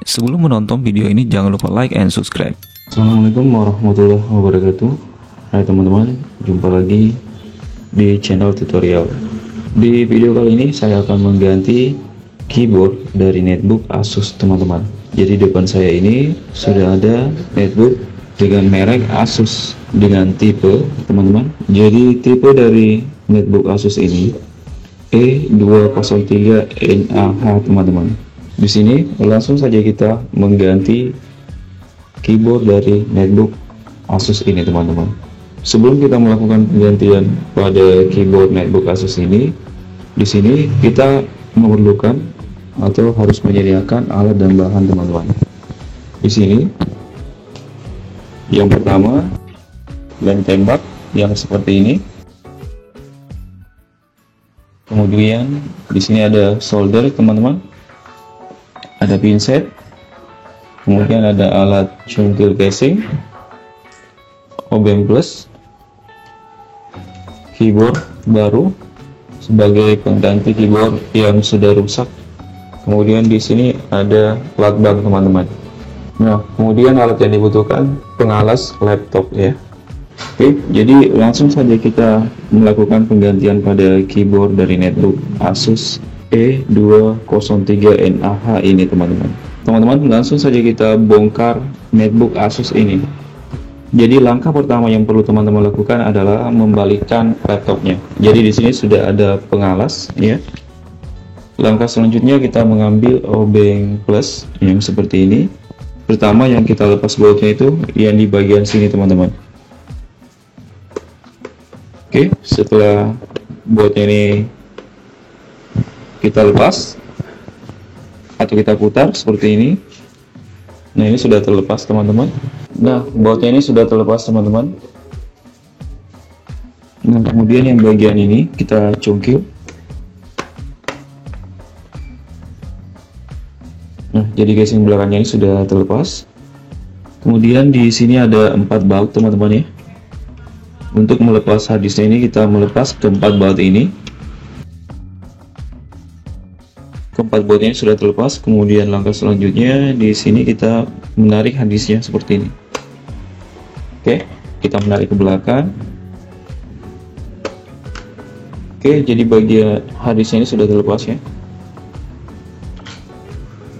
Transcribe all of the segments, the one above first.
Sebelum menonton video ini, jangan lupa like and subscribe. Assalamualaikum warahmatullahi wabarakatuh. Hai teman-teman, jumpa lagi di channel tutorial. Di video kali ini saya akan mengganti keyboard dari netbook Asus teman-teman. Jadi depan saya ini sudah ada netbook dengan merek Asus dengan tipe teman-teman. Jadi tipe dari netbook Asus ini E203NAH teman-teman. Di sini langsung saja kita mengganti keyboard dari netbook Asus ini teman-teman. Sebelum kita melakukan penggantian pada keyboard netbook Asus ini, di sini kita memerlukan atau harus menyediakan alat dan bahan teman-teman. Di sini yang pertama lem tembak yang seperti ini. Kemudian di sini ada solder teman-teman, ada pinset, kemudian ada alat cungkil casing, obeng plus, keyboard baru sebagai pengganti keyboard yang sudah rusak. Kemudian di sini ada lakbang teman-teman. Nah, kemudian alat yang dibutuhkan pengalas laptop ya. Oke, jadi langsung saja kita melakukan penggantian pada keyboard dari netbook Asus E203NAH ini teman-teman. Teman-teman, langsung saja kita bongkar netbook Asus ini. Jadi langkah pertama yang perlu teman-teman lakukan adalah membalikkan laptopnya. Jadi di sini sudah ada pengalas ya. Langkah selanjutnya kita mengambil obeng plus yang seperti ini. Pertama yang kita lepas bautnya itu yang di bagian sini teman-teman. Oke, setelah bautnya ini kita lepas atau kita putar seperti ini. Nah, ini sudah terlepas teman-teman. Nah, bautnya ini sudah terlepas teman-teman. Nah, kemudian yang bagian ini kita cungkil. Nah, jadi casing belakangnya ini sudah terlepas. Kemudian di sini ada 4 baut teman-teman ya. Untuk melepas harddisknya ini kita melepas keempat baut ini. Keempat bautnya sudah terlepas. Kemudian langkah selanjutnya di sini kita menarik harddisknya seperti ini. Oke, kita menarik ke belakang. Oke, jadi bagian harddisknya ini sudah terlepas ya.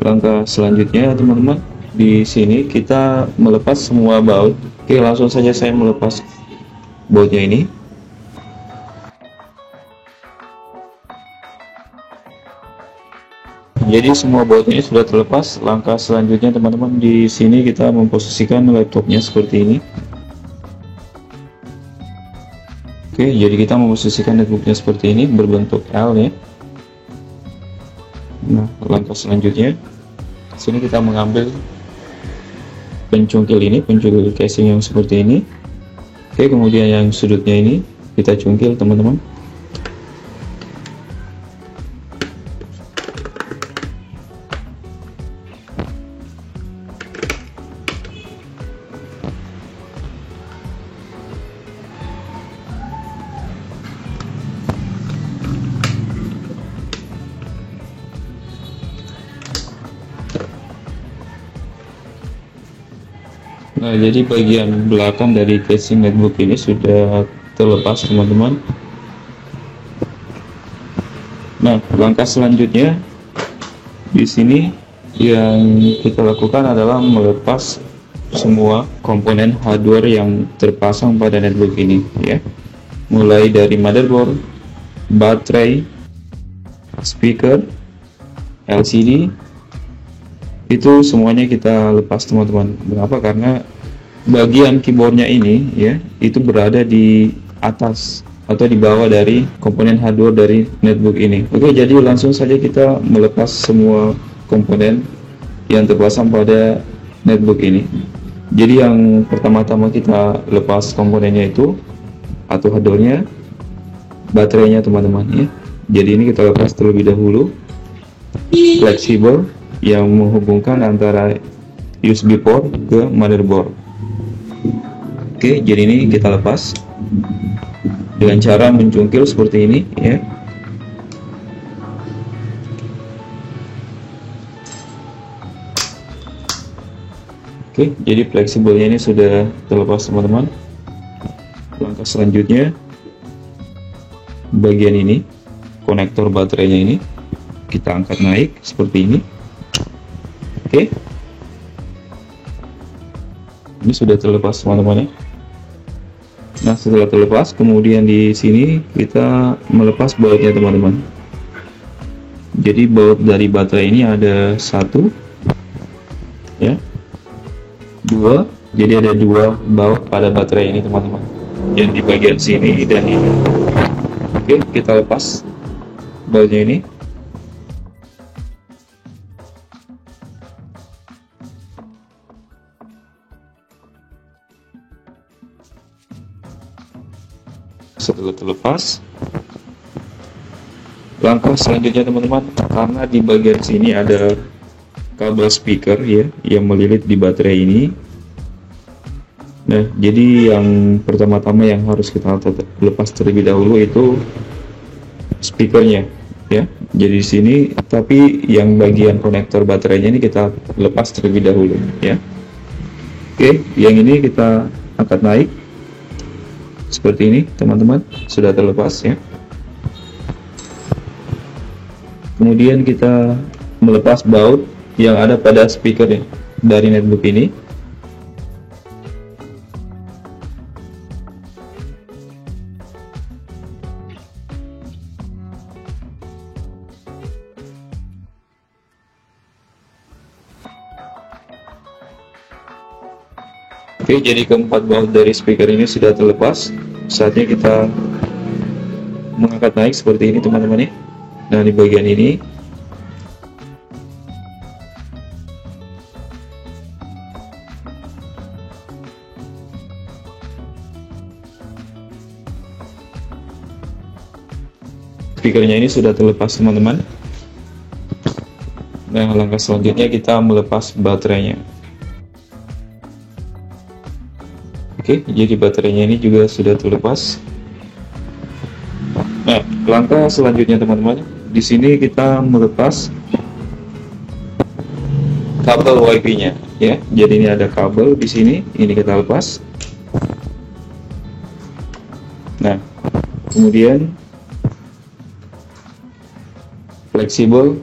Langkah selanjutnya teman-teman, di sini kita melepas semua baut. Oke, langsung saja saya melepas bautnya ini. Jadi semua bautnya ini sudah terlepas. Langkah selanjutnya teman-teman, di sini kita memposisikan laptopnya seperti ini. Oke, jadi kita memposisikan netbooknya seperti ini berbentuk L ya. Nah, langkah selanjutnya sini kita mengambil pencungkil ini, pencungkil casing yang seperti ini. Oke, kemudian yang sudutnya ini kita cungkil teman-teman. Nah, jadi bagian belakang dari casing netbook ini sudah terlepas teman-teman. Nah, langkah selanjutnya di sini yang kita lakukan adalah melepas semua komponen hardware yang terpasang pada netbook ini ya. Mulai dari motherboard, baterai, speaker, LCD, itu semuanya kita lepas teman-teman. Kenapa? Karena bagian keyboardnya ini ya, itu berada di atas atau di bawah dari komponen hardware dari netbook ini. Oke, jadi langsung saja kita melepas semua komponen yang terpasang pada netbook ini. Jadi yang pertama-tama kita lepas komponennya itu atau hardware-nya, baterainya teman-teman ya. Jadi ini kita lepas terlebih dahulu. Fleksibel yang menghubungkan antara USB port ke motherboard. Oke, jadi ini kita lepas dengan cara mencungkil seperti ini ya. Oke, jadi fleksibelnya ini sudah terlepas teman-teman. Langkah selanjutnya, bagian ini, konektor baterainya ini, kita angkat naik seperti ini. Oke, ini sudah terlepas teman-teman ya. Nah, setelah terlepas, kemudian di sini kita melepas bautnya teman-teman. Jadi baut dari baterai ini ada satu, ya, dua. Jadi ada dua baut pada baterai ini teman-teman, yang di bagian sini dan ini. Oke, kita lepas bautnya ini. Setelah terlepas, langkah selanjutnya teman-teman, karena di bagian sini ada kabel speaker ya yang melilit di baterai ini. Nah, jadi yang pertama-tama yang harus kita lepas terlebih dahulu itu speakernya ya. Jadi di sini, tapi yang bagian konektor baterainya ini kita lepas terlebih dahulu ya. Oke, yang ini kita angkat naik seperti ini teman-teman, sudah terlepas ya. Kemudian kita melepas baut yang ada pada speakernya dari netbook ini. Oke, jadi keempat baut dari speaker ini sudah terlepas. Saatnya kita mengangkat naik seperti ini teman-teman ya. Nah, di bagian ini speakernya ini sudah terlepas teman-teman. Nah, langkah selanjutnya kita melepas baterainya. Oke, jadi baterainya ini juga sudah terlepas. Nah, langkah selanjutnya teman-teman, di sini kita melepas kabel WiFi-nya ya. Jadi ini ada kabel di sini, ini kita lepas. Nah, kemudian fleksibel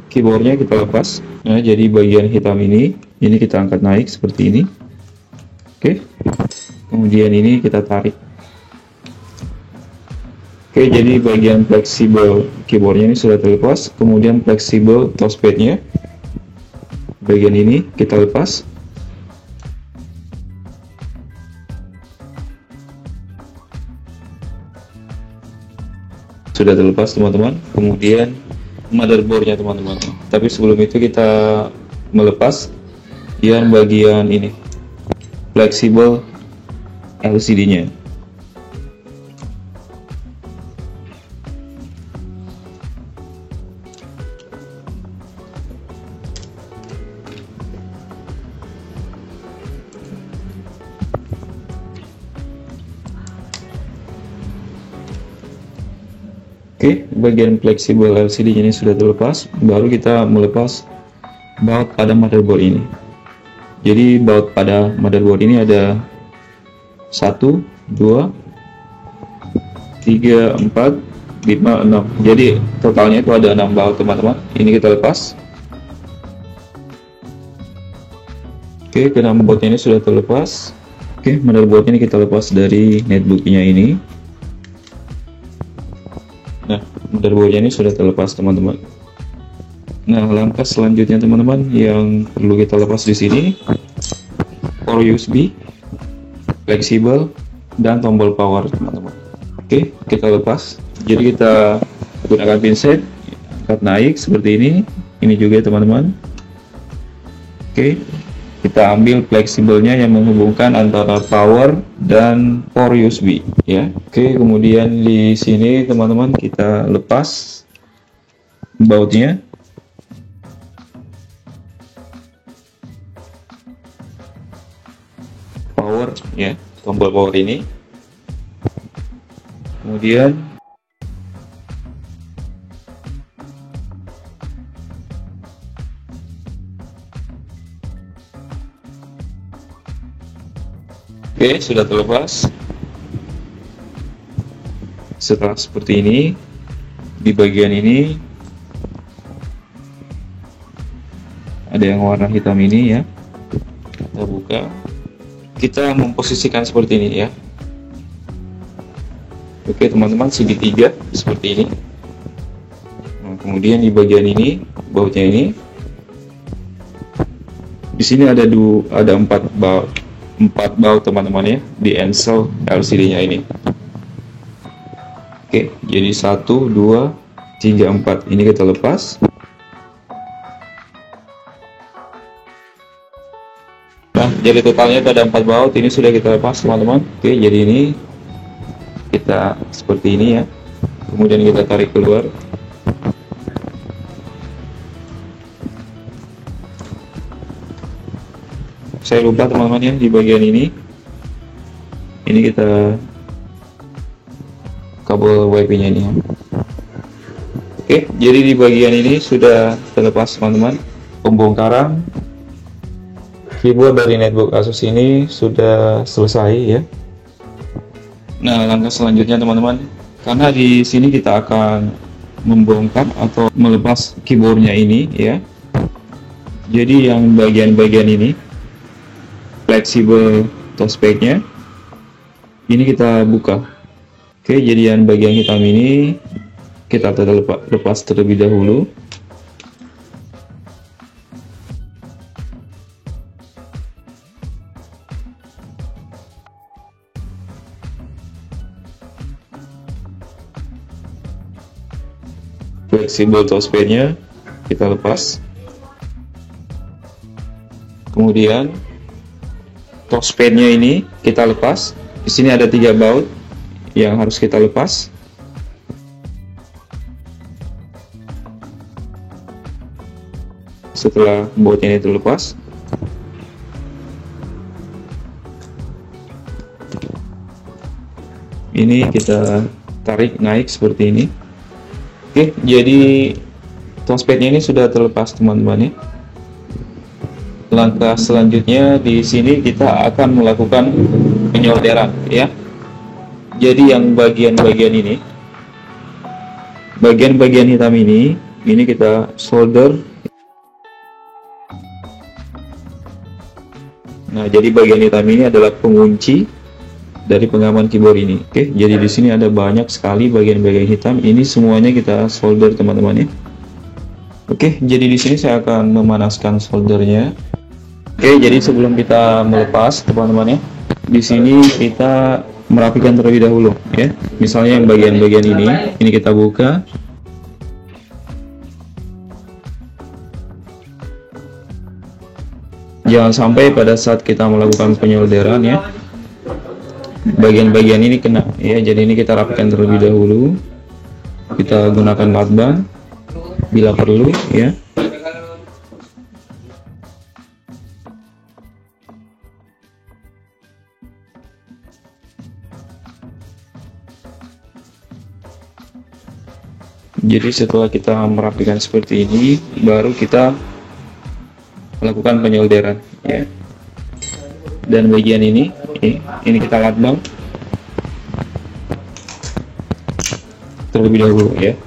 keyboardnya kita lepas. Nah, jadi bagian hitam ini kita angkat naik seperti ini. Oke, kemudian ini kita tarik. Oke, jadi bagian fleksibel keyboardnya ini sudah terlepas. Kemudian fleksibel touchpadnya, bagian ini kita lepas. Sudah terlepas teman-teman. Kemudian motherboardnya teman-teman. Tapi sebelum itu kita melepas yang bagian ini, fleksibel LCD-nya. Oke, bagian fleksibel LCD ini sudah terlepas. Baru kita melepas baut pada motherboard ini. Jadi baut pada motherboard ini ada 1, 2, 3, 4, 5, 6. Jadi totalnya itu ada 6 baut teman-teman. Ini kita lepas. Oke, ke-6 bautnya ini sudah terlepas. Oke, motherboard ini kita lepas dari netbooknya ini. Nah, motherboardnya ini sudah terlepas teman-teman. Nah, langkah selanjutnya teman-teman yang perlu kita lepas di sini, port USB, fleksibel, dan tombol power teman-teman. Oke, kita lepas. Jadi kita gunakan pinset, angkat naik seperti ini. Ini juga teman-teman. Oke, kita ambil fleksibelnya yang menghubungkan antara power dan port USB ya. Oke, kemudian di sini teman-teman kita lepas bautnya. Power ya, tombol power ini. Kemudian Oke, sudah terlepas. Setelah seperti ini, di bagian ini ada yang warna hitam ini ya. Kita buka, kita memposisikan seperti ini ya. Oke teman-teman, segitiga seperti ini. Nah, kemudian di bagian ini, bautnya ini, di sini ada 4 baut teman-teman ya, di Ansel LCD-nya ini. Oke, jadi 1, 2, 3, 4 ini kita lepas. Nah, jadi totalnya ada 4 baut, ini sudah kita lepas teman-teman. Oke, jadi ini kita seperti ini ya, kemudian kita tarik keluar. Saya lupa teman-teman ya, di bagian ini kita kabel WiFi nya ini ya. Oke, jadi di bagian ini sudah terlepas teman-teman. Pembongkaran keyboard dari netbook Asus ini sudah selesai ya. Nah, langkah selanjutnya teman-teman, karena di sini kita akan membongkar atau melepas keyboardnya ini ya. Jadi yang bagian-bagian ini fleksibel touchpadnya ini kita buka. Oke, jadi yang bagian hitam ini kita lepas terlebih dahulu. Fleksibel touchpadnya kita lepas. Kemudian touchpadnya ini kita lepas. Di sini ada 3 baut yang harus kita lepas. Setelah bautnya ini terlepas, ini kita tarik naik seperti ini. Oke, jadi touchpadnya ini sudah terlepas teman-teman ya. Langkah selanjutnya di sini kita akan melakukan penyolderan ya. Jadi yang bagian-bagian ini, bagian-bagian hitam ini kita solder. Nah, jadi bagian hitam ini adalah pengunci dari pengaman keyboard ini. Oke, jadi di sini ada banyak sekali bagian-bagian hitam. Ini semuanya kita solder teman-teman ya. Oke, jadi di sini saya akan memanaskan soldernya. Oke, jadi sebelum kita melepas teman-teman ya, di sini kita merapikan terlebih dahulu ya. Misalnya yang bagian-bagian ini kita buka. Jangan sampai pada saat kita melakukan penyolderan ya, bagian-bagian ini kena ya. Jadi ini kita rapikan terlebih dahulu. Kita gunakan lakban bila perlu ya. Jadi setelah kita merapikan seperti ini, baru kita melakukan penyolderan ya. Dan bagian ini kita lakban terlebih dahulu ya.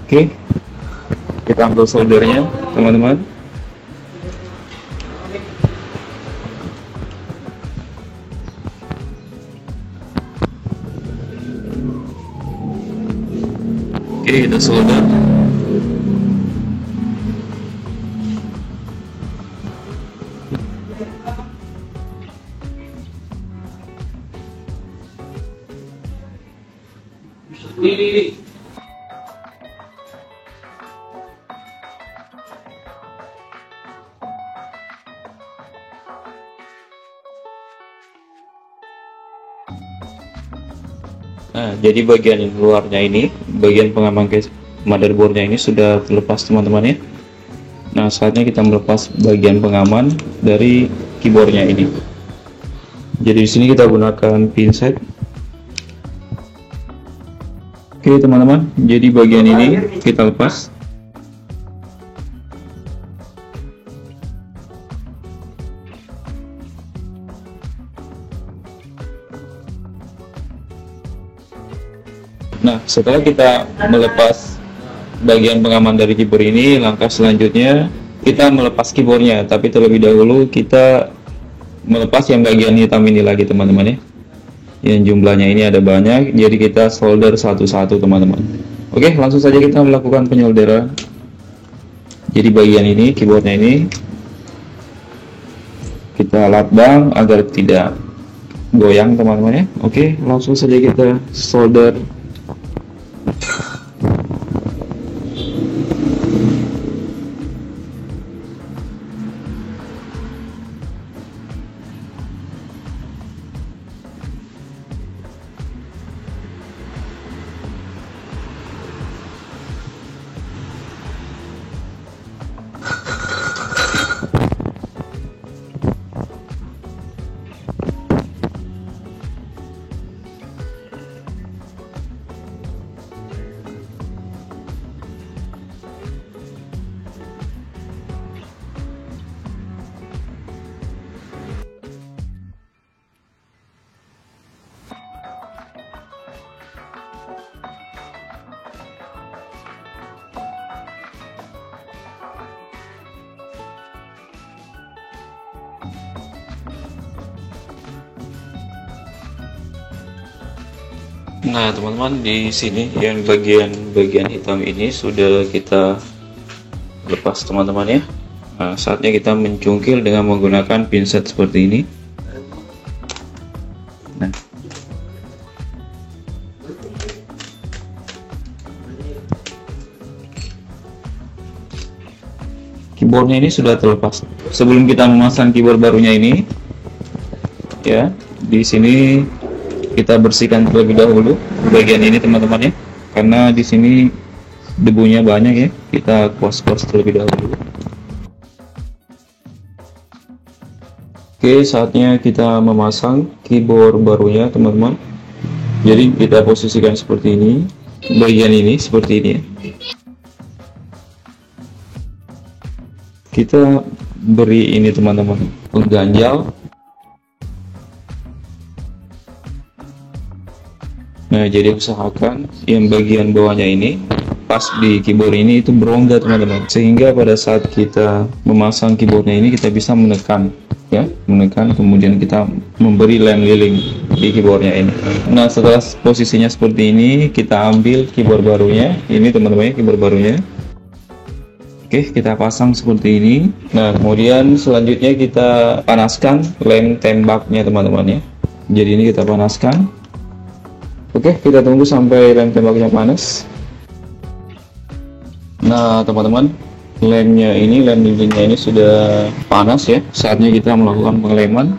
Oke, kita ambil soldernya teman-teman. Oke, kita solder. Nah, jadi bagian luarnya ini, bagian pengaman motherboardnya ini sudah terlepas teman-teman ya. Nah, saatnya kita melepas bagian pengaman dari keyboardnya ini. Jadi di sini kita gunakan pinset. Oke teman-teman, jadi bagian ini kita lepas. setelah kita melepas bagian pengaman dari keyboard ini, langkah selanjutnya kita melepas keyboardnya, tapi terlebih dahulu kita melepas yang bagian hitam ini lagi teman-teman ya. Yang jumlahnya ini ada banyak, jadi kita solder satu-satu teman-teman. Oke, langsung saja kita melakukan penyolderan. Jadi bagian ini, keyboardnya ini kita lapbang agar tidak goyang teman-teman ya. Oke, langsung saja kita solder. Nah teman-teman, di sini yang bagian hitam ini sudah kita lepas teman-teman ya. Nah, saatnya kita mencungkil dengan menggunakan pinset seperti ini. Nah, keyboardnya ini sudah terlepas. Sebelum kita memasang keyboard barunya ini ya, di sini kita bersihkan terlebih dahulu bagian ini teman-teman ya, karena di sini debunya banyak ya. Kita kuas-kuas terlebih dahulu. Oke, saatnya kita memasang keyboard barunya teman-teman. Jadi kita posisikan seperti ini, bagian ini seperti ini ya. Kita beri ini teman-teman pengganjal. Nah, jadi usahakan yang bagian bawahnya ini pas di keyboard ini itu berongga teman-teman, sehingga pada saat kita memasang keyboardnya ini kita bisa menekan ya, menekan, kemudian kita memberi lem lilin di keyboardnya ini. Nah, setelah posisinya seperti ini, kita ambil keyboard barunya ini teman-teman, keyboard barunya. Oke, kita pasang seperti ini. Nah, kemudian selanjutnya kita panaskan lem tembaknya teman-teman ya. Jadi ini kita panaskan. Oke, kita tunggu sampai lem tembaknya panas. Nah teman-teman, lem lilinnya ini sudah panas ya. Saatnya kita melakukan pengeleman.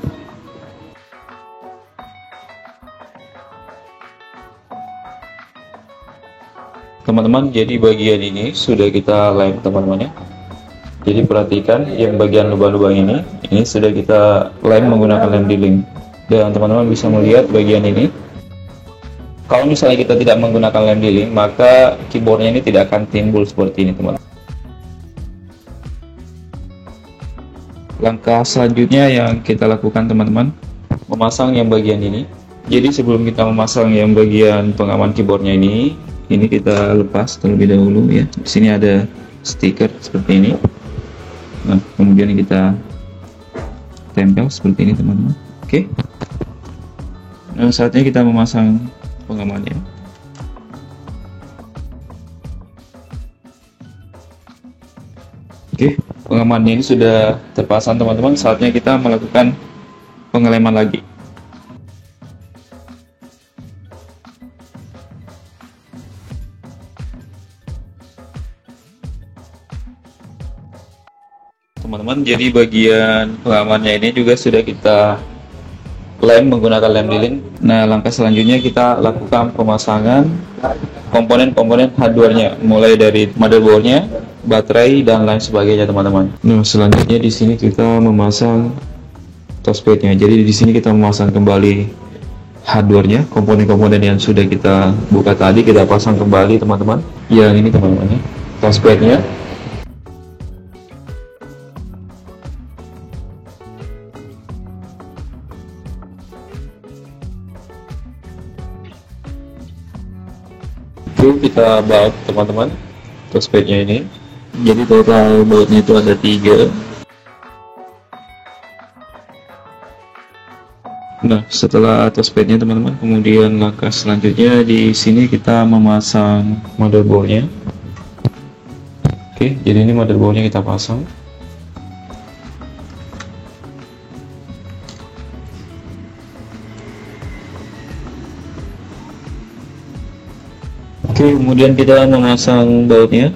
Teman-teman, jadi bagian ini sudah kita lem teman-teman ya. Jadi perhatikan yang bagian lubang-lubang ini sudah kita lem menggunakan lem lilin. Dan teman-teman bisa melihat bagian ini. Kalau misalnya kita tidak menggunakan lem lilin, maka keyboardnya ini tidak akan timbul seperti ini teman-teman. Langkah selanjutnya yang kita lakukan teman-teman, memasang yang bagian ini. Jadi sebelum kita memasang yang bagian pengaman keyboardnya ini kita lepas terlebih dahulu ya. Di sini ada stiker seperti ini. Nah, kemudian kita tempel seperti ini teman-teman. Oke. Nah, saatnya kita memasang pengamannya. Oke, pengamannya ini sudah terpasang teman-teman. Saatnya kita melakukan pengeleman lagi. Teman-teman, jadi bagian pengamannya ini juga sudah kita lem menggunakan lem lilin. Nah, langkah selanjutnya kita lakukan pemasangan komponen-komponen hardware-nya, mulai dari motherboard-nya, baterai dan lain sebagainya teman-teman. Nah, selanjutnya di sini kita memasang touchpad-nya. Jadi di sini kita memasang kembali hardware-nya, komponen-komponen yang sudah kita buka tadi kita pasang kembali teman-teman. Yang ini teman-teman, touchpad-nya. kita baut teman-teman touchpadnya ini. Jadi total bautnya itu ada 3. Nah, setelah touchpadnya teman-teman, kemudian langkah selanjutnya di sini kita memasang motherboardnya. Oke, jadi ini motherboardnya kita pasang. Oke, kemudian kita memasang bautnya.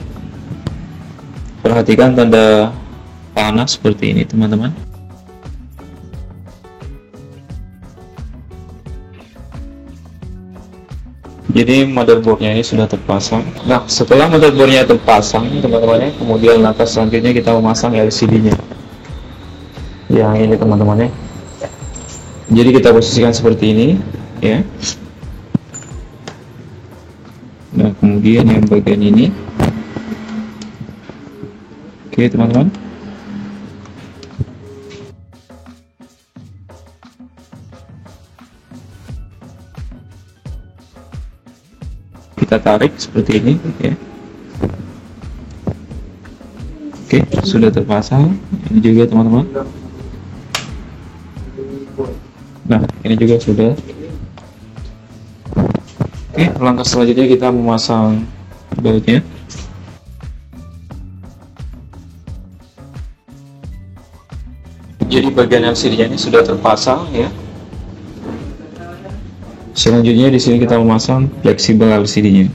Perhatikan tanda panas seperti ini teman-teman. Jadi motherboardnya ini sudah terpasang. Nah, setelah motherboardnya terpasang teman-teman, kemudian langkah selanjutnya kita memasang LCD-nya yang ini teman-teman. Jadi kita posisikan seperti ini ya. Nah, kemudian yang bagian ini, oke teman-teman, kita tarik seperti ini ya. Oke, sudah terpasang. Ini juga teman-teman. Nah, ini juga sudah. Oke, langkah selanjutnya kita memasang bautnya. Jadi bagian LCD-nya ini sudah terpasang ya. Selanjutnya di sini kita memasang fleksibel LCD-nya.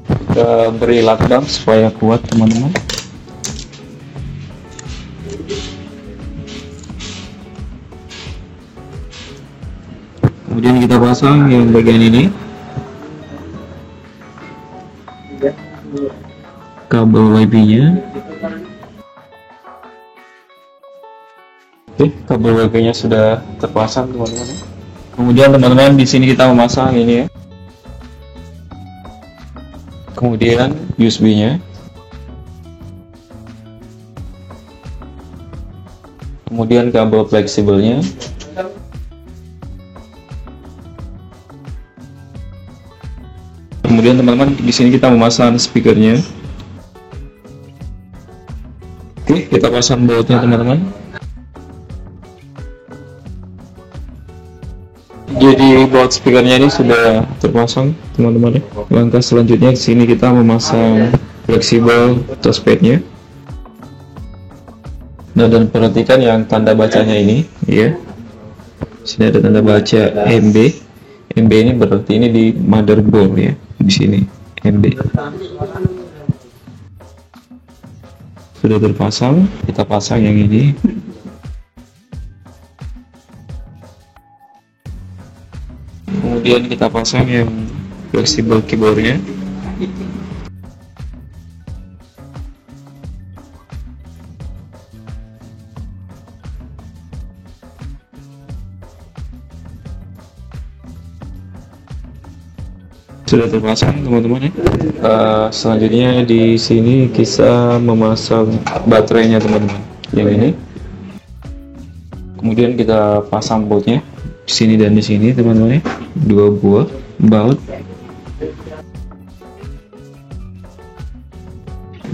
Kita beri lakban supaya kuat teman-teman. Kemudian kita pasang yang bagian ini, kabel WiFi-nya. Oke, kabel WiFi-nya sudah terpasang teman-teman. Kemudian teman-teman di sini kita memasang ini ya. Kemudian USB-nya. Kemudian kabel fleksibelnya. Kemudian teman-teman di sini kita memasang speakernya. Oke, kita pasang bautnya teman-teman. Jadi baut speakernya ini sudah terpasang teman-teman. Langkah selanjutnya di sini kita memasang fleksibel touchpadnya. Nah, dan perhatikan yang tanda bacanya ini ya. Sini ada tanda baca MB. MB ini berarti ini di motherboard ya. Di sini MB sudah terpasang. Kita pasang yang ini. Kemudian kita pasang yang fleksibel keyboardnya. Sudah terpasang teman-teman ya. Selanjutnya di sini kita memasang baterainya teman-teman, yang ini. Kemudian kita pasang bautnya di sini dan di sini teman-teman ya, 2 buah baut.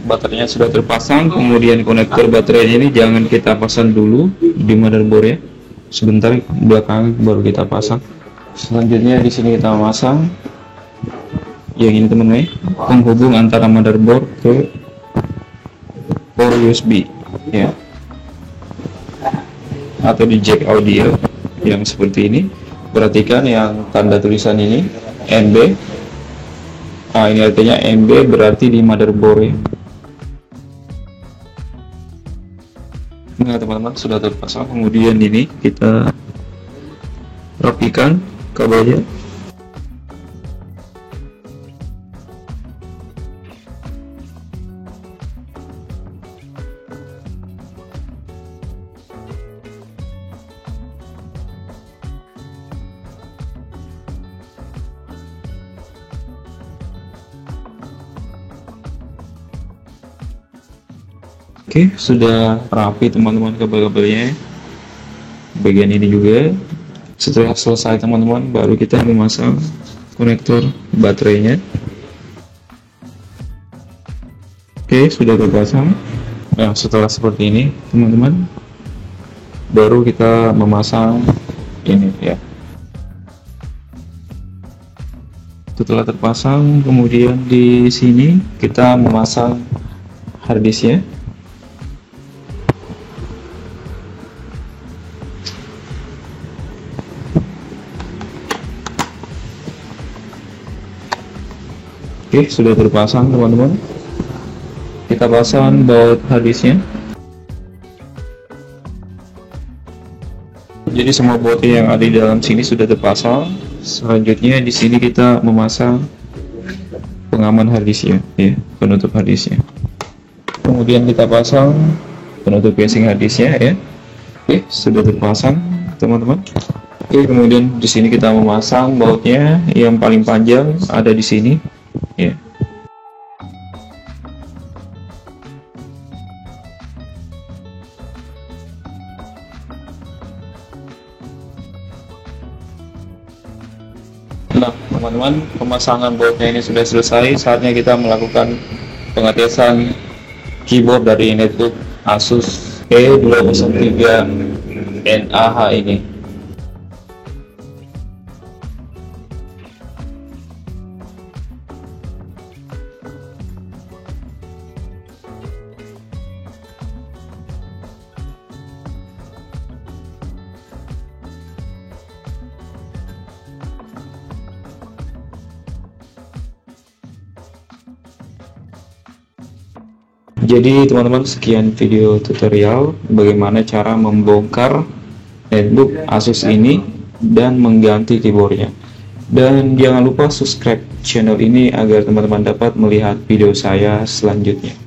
Baterainya sudah terpasang. Kemudian konektor baterainya ini jangan kita pasang dulu di motherboard ya, sebentar belakang baru kita pasang. Selanjutnya di sini kita memasang yang ini teman-teman, penghubung antara motherboard ke port USB ya, atau di jack audio yang seperti ini. Perhatikan yang tanda tulisan ini NB. Ini artinya NB berarti di motherboard ya. Nah teman-teman, sudah terpasang. Kemudian ini kita rapikan kabelnya. Oke, sudah rapi teman-teman kabel-kabelnya. Bagian ini juga. Setelah selesai teman-teman, baru kita memasang konektor baterainya. Oke, sudah terpasang. Nah, setelah seperti ini teman-teman, baru kita memasang ini ya. Setelah terpasang, kemudian di sini kita memasang harddisknya. Oke, sudah terpasang teman-teman. Kita pasang baut harddisknya. Jadi semua baut yang ada di dalam sini sudah terpasang. Selanjutnya di sini kita memasang pengaman harddisknya, ya, penutup harddisknya. Kemudian kita pasang penutup casing harddisknya, ya. Oke, sudah terpasang teman-teman. Oke, kemudian di sini kita memasang bautnya yang paling panjang ada di sini, ya. Nah, teman-teman, pemasangan bautnya ini sudah selesai. Saatnya kita melakukan pengetesan keyboard dari netbook Asus E203 NAH ini. Jadi teman-teman, sekian video tutorial bagaimana cara membongkar netbook Asus ini dan mengganti keyboardnya. Dan jangan lupa subscribe channel ini agar teman-teman dapat melihat video saya selanjutnya.